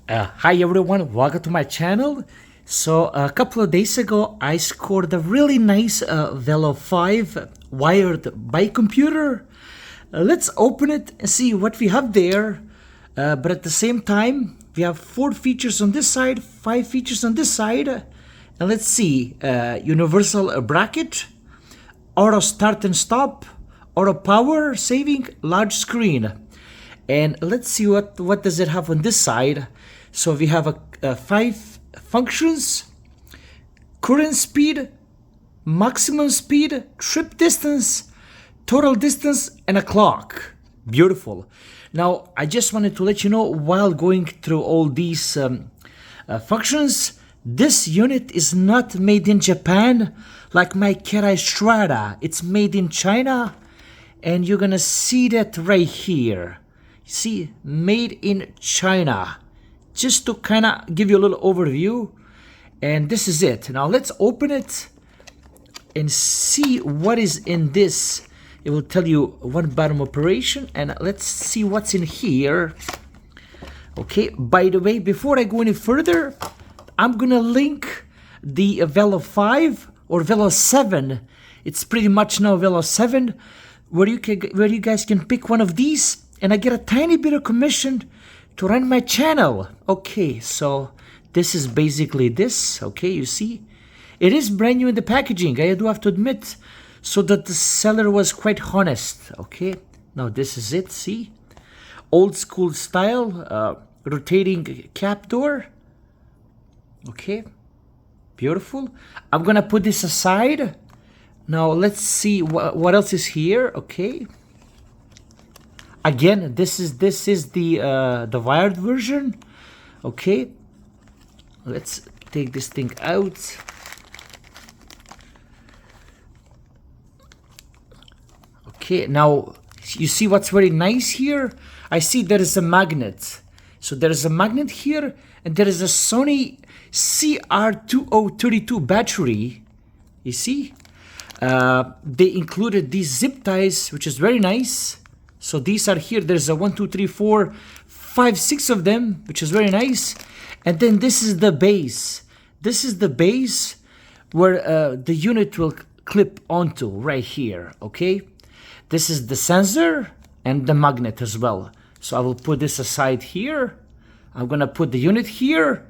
Hi everyone, welcome to my channel. So a couple of days ago I scored a really nice Velo 5 wired bike computer. Let's open it and see what we have there. But at the same time we have 4 features on this side, 5 features on this side. And let's see, universal bracket, auto start and stop, auto power saving, large screen. And let's see what does it have on this side. So we have 5 functions: current speed, maximum speed, trip distance, total distance, and a clock. Beautiful. Now I just wanted to let you know, while going through all these functions, this unit is not made in Japan like my CATEYE Strada. It's made in China, and you're gonna see that right here. See, made in China. Just to kind of give you a little overview, and this is it. Now let's open it and see what is in this. It will tell you one bottom operation, and let's see what's in here. Okay, by the way, before I go any further, I'm gonna link the Velo 5 or Velo 7. It's pretty much now Velo 7, where you guys can pick one of these, and I get a tiny bit of commission to run my channel. Okay, so this is basically this. Okay, you see, it is brand new in the packaging, I do have to admit, so that the seller was quite honest. Okay, now this is it. See, old school style, rotating cap door. Okay, beautiful. I'm gonna put this aside. Now let's see what else is here. Okay, again, this is the wired version. Okay, let's take this thing out. Okay, now you see what's very nice here. I see there is a magnet. So there is a magnet here, and there is a Sony CR2032 battery. You see, they included these zip ties, which is very nice. So these are here. There's a 1, 2, 3, 4, 5, 6 of them, which is very nice. And then this is the base. This is the base where the unit will clip onto right here. Okay, this is the sensor and the magnet as well. So I will put this aside here. I'm gonna put the unit here,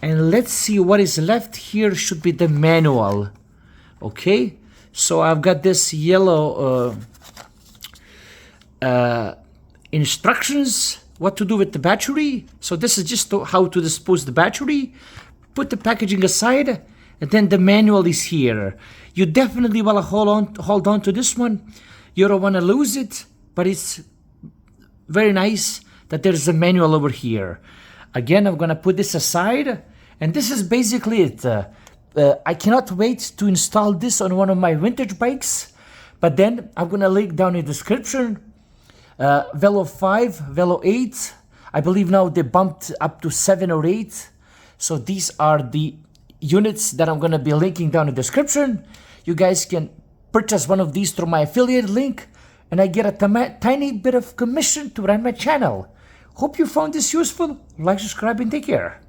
and let's see what is left here. Should be the manual. Okay, so I've got this yellow instructions what to do with the battery. So this is just how to dispose the battery. Put the packaging aside, and then the manual is here. You definitely want to hold on to this one. You don't want to lose it, but it's very nice that there's a manual over here. Again, I'm gonna put this aside, and this is basically it. I cannot wait to install this on one of my vintage bikes, but then I'm gonna link down in the description Velo 5, Velo 8. I believe now they bumped up to 7 or 8. So these are the units that I'm gonna be linking down in the description. You guys can purchase one of these through my affiliate link, and I get a tiny bit of commission to run my channel. Hope you found this useful. Like, subscribe, and take care.